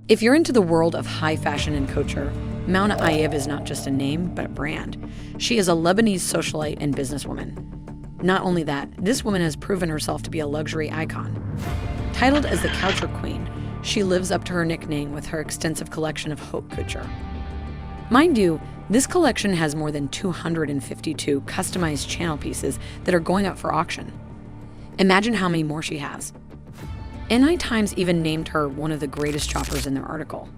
If you're into the world of high fashion and couture, Mouna Ayoub is not just a name, but a brand. She is a Lebanese socialite and businesswoman. Not only that, this woman has proven herself to be a luxury icon. Titled as the Couture Queen, she lives up to her nickname with her extensive collection of haute couture. Mind you, this collection has more than 252 customized channel pieces that are going up for auction. Imagine how many more she has. NI Times even named her one of the greatest shoppers in their article.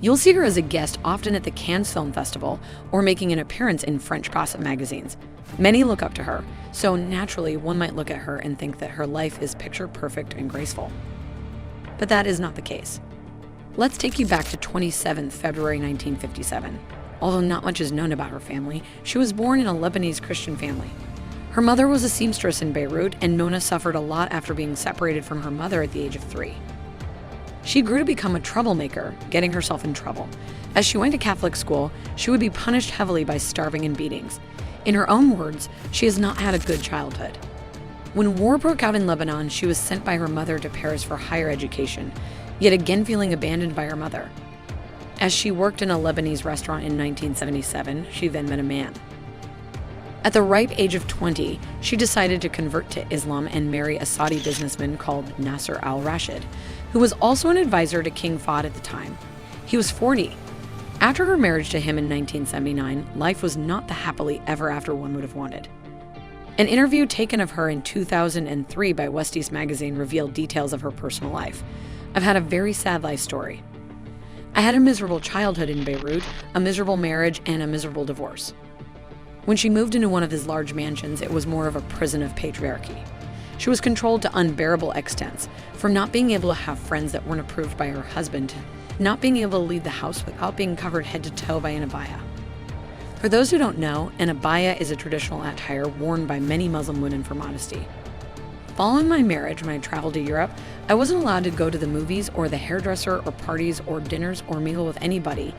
You'll see her as a guest often at the Cannes Film Festival or making an appearance in French gossip magazines. Many look up to her, so naturally one might look at her and think that her life is picture perfect and graceful. But that is not the case. Let's take you back to 27th February 1957. Although not much is known about her family, she was born in a Lebanese Christian family. Her mother was a seamstress in Beirut, and Mouna suffered a lot after being separated from her mother at the age of 3. She grew to become a troublemaker, getting herself in trouble. As she went to Catholic school, she would be punished heavily by starving and beatings. In her own words, she has not had a good childhood. When war broke out in Lebanon, she was sent by her mother to Paris for higher education, yet again feeling abandoned by her mother. As she worked in a Lebanese restaurant in 1977, she then met a man. At the ripe age of 20, she decided to convert to Islam and marry a Saudi businessman called NasserAl-Rashid, who was also an advisor to King Fahd at the time. He was 40. After her marriage to him in 1979, life was not the happily ever after one would have wanted. An interview taken of her in 2003 by wealthiest magazine revealed details of her personal life. I've had a very sad life story. I had a miserable childhood in Beirut, a miserable marriage, and a miserable divorce. When she moved into one of his large mansions, it was more of a prison of patriarchy. She was controlled to unbearable extents, from not being able to have friends that weren't approved by her husband, to not being able to leave the house without being covered head to toe by an abaya. For those who don't know, an abaya is a traditional attire worn by many Muslim women for modesty. Following my marriage, when I traveled to Europe, I wasn't allowed to go to the movies or the hairdresser or parties or dinners or mingle with anybody.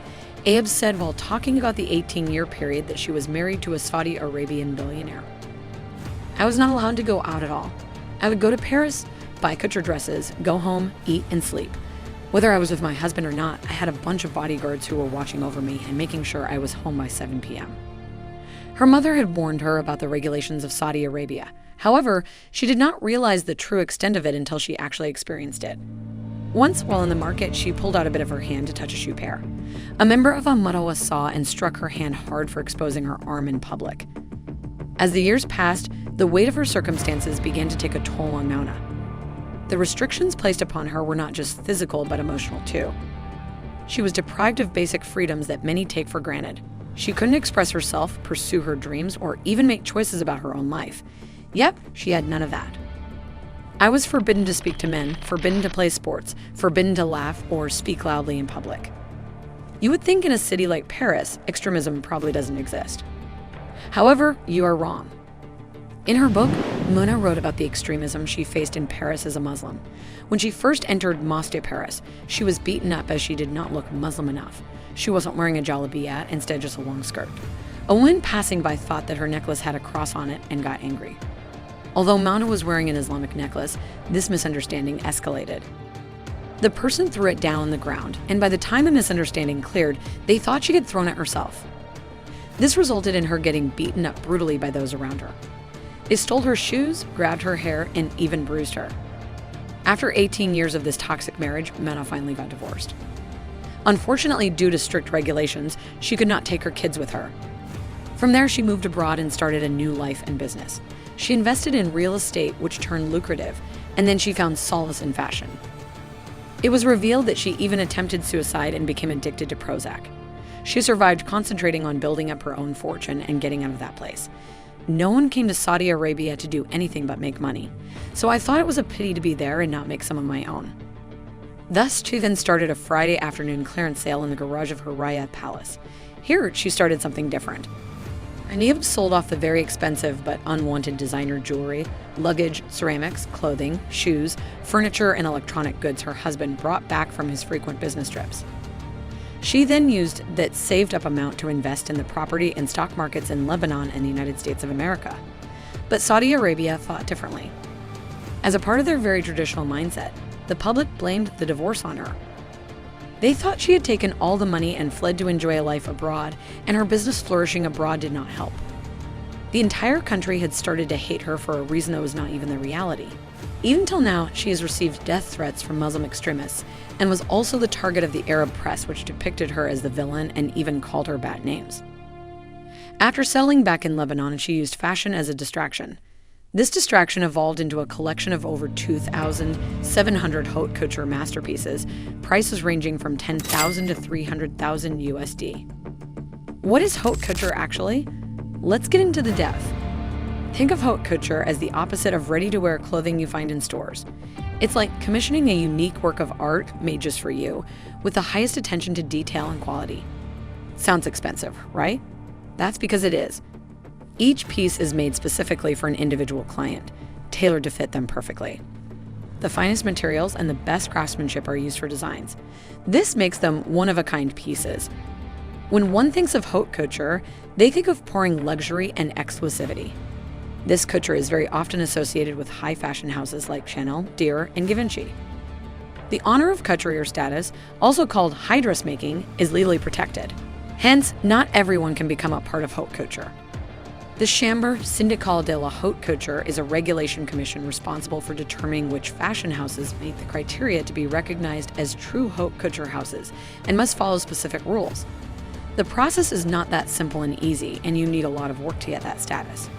Ayoub said while talking about the 18-year period that she was married to a Saudi Arabian billionaire. I was not allowed to go out at all. I would go to Paris, buy couture dresses, go home, eat, and sleep. Whether I was with my husband or not, I had a bunch of bodyguards who were watching over me and making sure I was home by 7 p.m. Her mother had warned her about the regulations of Saudi Arabia. However, she did not realize the true extent of it until she actually experienced it. Once, while in the market, she pulled out a bit of her hand to touch a shoe pair. A member of Amarawa saw and struck her hand hard for exposing her arm in public. As the years passed, the weight of her circumstances began to take a toll on Mouna. The restrictions placed upon her were not just physical, but emotional too. She was deprived of basic freedoms that many take for granted. She couldn't express herself, pursue her dreams, or even make choices about her own life. Yep, she had none of that. I was forbidden to speak to men, forbidden to play sports, forbidden to laugh or speak loudly in public. You would think in a city like Paris, extremism probably doesn't exist. However, you are wrong. In her book, Mouna wrote about the extremism she faced in Paris as a Muslim. When she first entered Mosque de Paris, she was beaten up as she did not look Muslim enough. She wasn't wearing a jalabiyat, instead just a long skirt. A woman passing by thought that her necklace had a cross on it and got angry. Although Mouna was wearing an Islamic necklace, this misunderstanding escalated. The person threw it down on the ground, and by the time the misunderstanding cleared, they thought she had thrown it herself. This resulted in her getting beaten up brutally by those around her. They stole her shoes, grabbed her hair, and even bruised her. After 18 years of this toxic marriage, Mouna finally got divorced. Unfortunately, due to strict regulations, she could not take her kids with her. From there, she moved abroad and started a new life and business. She invested in real estate, which turned lucrative, and then she found solace in fashion. It was revealed that she even attempted suicide and became addicted to Prozac. She survived concentrating on building up her own fortune and getting out of that place. No one came to Saudi Arabia to do anything but make money, so I thought it was a pity to be there and not make some of my own. Thus, she then started a Friday afternoon clearance sale in the garage of her Riyadh palace. Here, she started something different. Ayoub sold off the very expensive but unwanted designer jewelry, luggage, ceramics, clothing, shoes, furniture, and electronic goods her husband brought back from his frequent business trips. She then used that saved up amount to invest in the property and stock markets in Lebanon and the United States of America. But Saudi Arabia thought differently. As a part of their very traditional mindset, the public blamed the divorce on her. They thought she had taken all the money and fled to enjoy a life abroad, and her business flourishing abroad did not help. The entire country had started to hate her for a reason that was not even the reality. Even till now, she has received death threats from Muslim extremists and was also the target of the Arab press, which depicted her as the villain and even called her bad names. After settling back in Lebanon, she used fashion as a distraction. This distraction evolved into a collection of over 2,700 haute couture masterpieces, prices ranging from $10,000 to $300,000 USD. What is haute couture actually? Let's get into the depth. Think of haute couture as the opposite of ready-to-wear clothing you find in stores. It's like commissioning a unique work of art made just for you, with the highest attention to detail and quality. Sounds expensive, right? That's because it is. Each piece is made specifically for an individual client, tailored to fit them perfectly. The finest materials and the best craftsmanship are used for designs. This makes them one-of-a-kind pieces. When one thinks of haute couture, they think of pouring luxury and exclusivity. This couture is very often associated with high fashion houses like Chanel, Dior, and Givenchy. The honor of couturier status, also called high dressmaking, is legally protected. Hence, not everyone can become a part of haute couture. The Chambre Syndicale de la Haute Couture is a regulation commission responsible for determining which fashion houses meet the criteria to be recognized as true haute couture houses and must follow specific rules. The process is not that simple and easy, and you need a lot of work to get that status.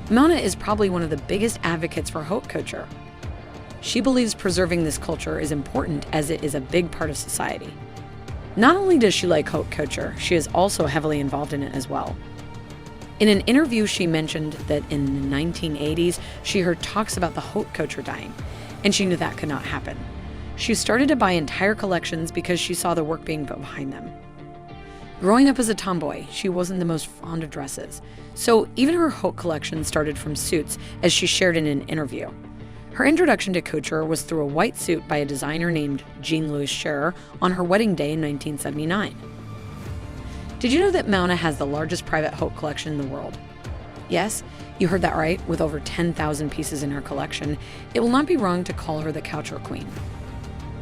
Mouna is probably one of the biggest advocates for haute couture. She believes preserving this culture is important as it is a big part of society. Not only does she like haute couture, she is also heavily involved in it as well. In an interview, she mentioned that in the 1980s, she heard talks about the haute couture dying, and she knew that could not happen. She started to buy entire collections because she saw the work being put behind them. Growing up as a tomboy, she wasn't the most fond of dresses, so even her haute collection started from suits, as she shared in an interview. Her introduction to couture was through a white suit by a designer named Jean-Louis Scherer on her wedding day in 1979. Did you know that Mouna has the largest private haute collection in the world? Yes, you heard that right, with over 10,000 pieces in her collection. It will not be wrong to call her the couture queen.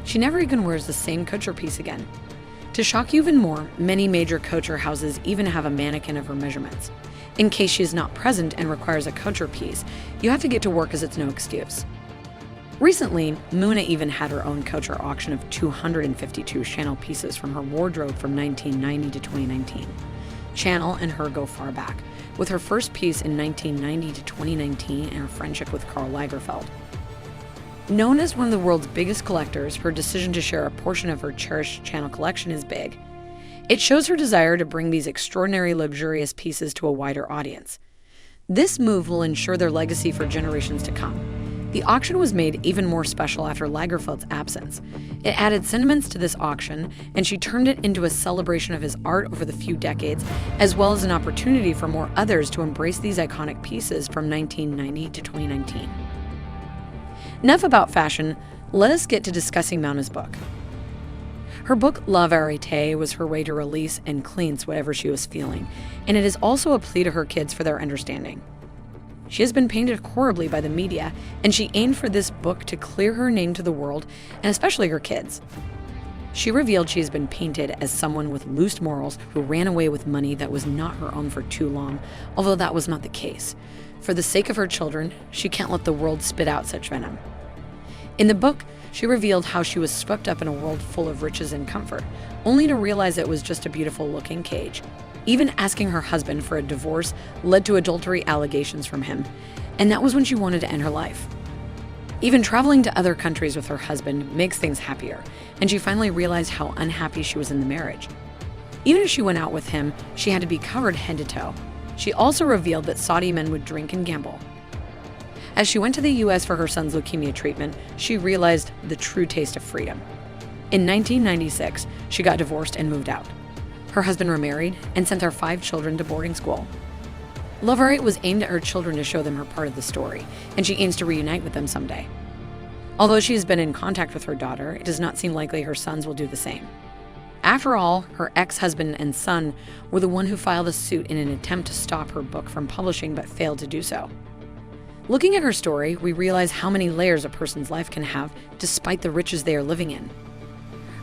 She never even wears the same couture piece again. To shock you even more, many major couture houses even have a mannequin of her measurements. In case she is not present and requires a couture piece, you have to get to work as it's no excuse. Recently, Mouna even had her own couture auction of 252 Chanel pieces from her wardrobe from 1990 to 2019. Chanel and her go far back, with her first piece in 1990 to 2019 and her friendship with Karl Lagerfeld. Known as one of the world's biggest collectors, her decision to share a portion of her cherished Chanel collection is big. It shows her desire to bring these extraordinary, luxurious pieces to a wider audience. This move will ensure their legacy for generations to come. The auction was made even more special after Lagerfeld's absence. It added sentiments to this auction, and she turned it into a celebration of his art over the few decades, as well as an opportunity for more others to embrace these iconic pieces from 1990 to 2019. Enough about fashion, let us get to discussing Mouna's book. Her book, La Vérité, was her way to release and cleanse whatever she was feeling, and it is also a plea to her kids for their understanding. She has been painted horribly by the media, and she aimed for this book to clear her name to the world, and especially her kids. She revealed she has been painted as someone with loose morals who ran away with money that was not her own for too long, although that was not the case. For the sake of her children, she can't let the world spit out such venom. In the book, she revealed how she was swept up in a world full of riches and comfort, only to realize it was just a beautiful-looking cage. Even asking her husband for a divorce led to adultery allegations from him, and that was when she wanted to end her life. Even traveling to other countries with her husband makes things happier, and she finally realized how unhappy she was in the marriage. Even if she went out with him, she had to be covered head to toe. She also revealed that Saudi men would drink and gamble. As she went to the US for her son's leukemia treatment, she realized the true taste of freedom. In 1996, she got divorced and moved out. Her husband remarried and sent their 5 children to boarding school. La Vérité was aimed at her children to show them her part of the story, and she aims to reunite with them someday. Although she has been in contact with her daughter, it does not seem likely her sons will do the same. After all, her ex-husband and son were the one who filed a suit in an attempt to stop her book from publishing but failed to do so. Looking at her story, we realize how many layers a person's life can have despite the riches they are living in.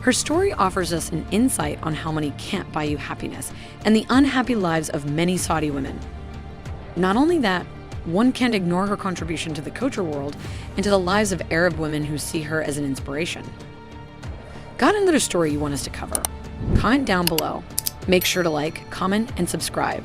Her story offers us an insight on how money can't buy you happiness and the unhappy lives of many Saudi women. Not only that, one can't ignore her contribution to the culture world and to the lives of Arab women who see her as an inspiration. Got another story you want us to cover? Comment down below. Make sure to like, comment, and subscribe.